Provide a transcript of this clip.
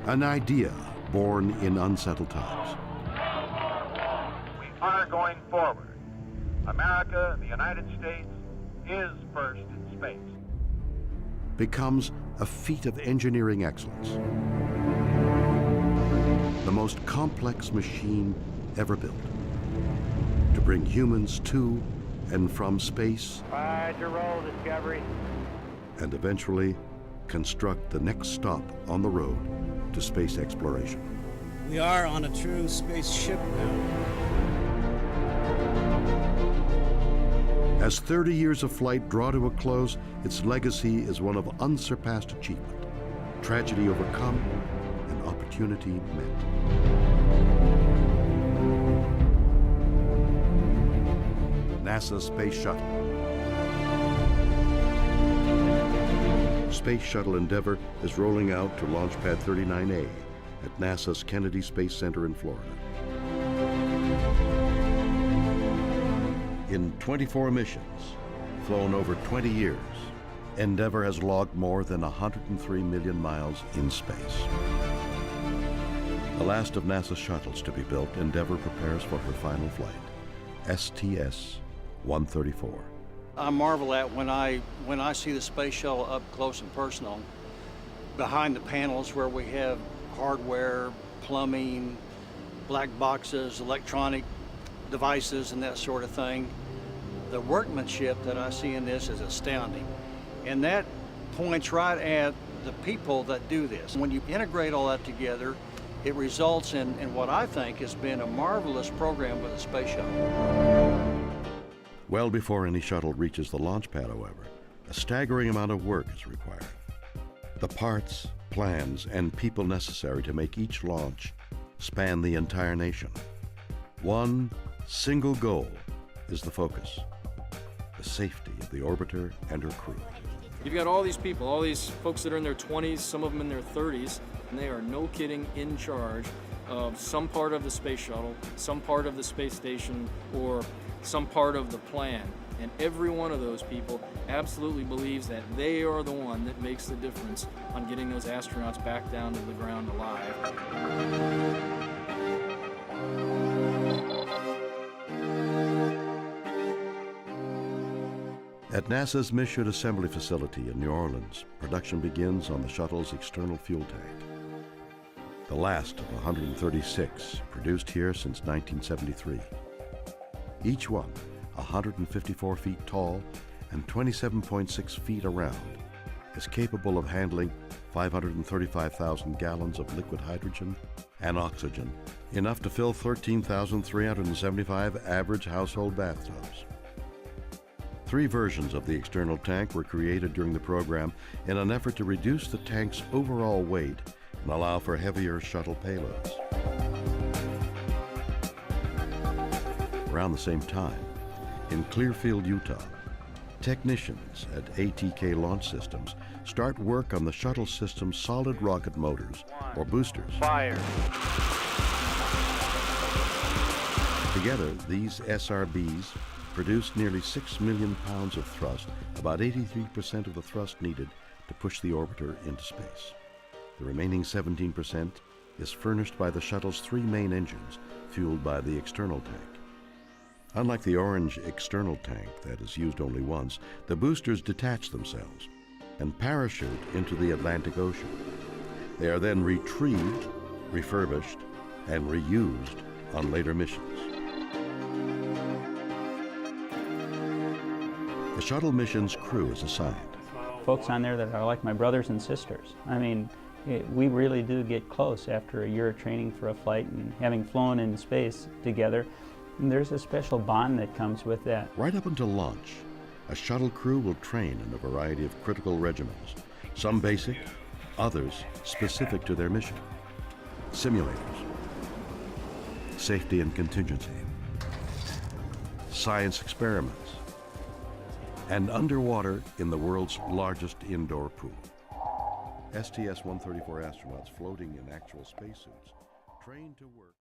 An idea born in unsettled times. We are going forward. America, the United States, is first in space. Becomes a feat of engineering excellence. The most complex machine ever built to bring humans to and from space. Roger, roll, Discovery. And eventually construct the next stop on the road to space exploration. We are on a true spaceship now. As 30 years of flight draw to a close, its legacy is one of unsurpassed achievement, tragedy overcome, and opportunity met. NASA Space Shuttle. Space Shuttle Endeavour is rolling out to Launch Pad 39A at NASA's Kennedy Space Center in Florida. In 24 missions, flown over 20 years, Endeavour has logged more than 103 million miles in space. The last of NASA's shuttles to be built, Endeavour prepares for her final flight, STS-134. I marvel at when I see the space shuttle up close and personal, behind the panels where we have hardware, plumbing, black boxes, electronic devices, and that sort of thing. The workmanship that I see in this is astounding. And that points right at the people that do this. When you integrate all that together, it results in what I think has been a marvelous program with a space shuttle. Well before any shuttle reaches the launch pad, however, a staggering amount of work is required. The parts, plans, and people necessary to make each launch span the entire nation. One single goal is the focus: the safety of the orbiter and her crew. You've got all these people, all these folks that are in their 20s, some of them in their 30s, and they are, no kidding, in charge of some part of the space shuttle, some part of the space station, or some part of the plan. And every one of those people absolutely believes that they are the one that makes the difference on getting those astronauts back down to the ground alive. At NASA's Mission Assembly Facility in New Orleans, production begins on the shuttle's external fuel tank. The last of 136 produced here since 1973. Each one 154 feet tall and 27.6 feet around, is capable of handling 535,000 gallons of liquid hydrogen and oxygen, enough to fill 13,375 average household bathtubs. 3 versions of the external tank were created during the program in an effort to reduce the tank's overall weight and allow for heavier shuttle payloads. Around the same time, in Clearfield, Utah, technicians at ATK Launch Systems start work on the shuttle system's solid rocket motors, or boosters. Fire. Together, these SRBs produce nearly 6 million pounds of thrust, about 83% of the thrust needed to push the orbiter into space. The remaining 17% is furnished by the shuttle's 3 main engines, fueled by the external tank. Unlike the orange external tank that is used only once, the boosters detach themselves and parachute into the Atlantic Ocean. They are then retrieved, refurbished, and reused on later missions. The shuttle mission's crew is assigned. Folks on there that are like my brothers and sisters. I mean, we really do get close after a year of training for a flight and having flown in space together. And there's a special bond that comes with that. Right up until launch, a shuttle crew will train in a variety of critical regimens, some basic, others specific to their mission. Simulators, safety and contingency, science experiments, and underwater in the world's largest indoor pool. STS-134 astronauts floating in actual spacesuits, trained to work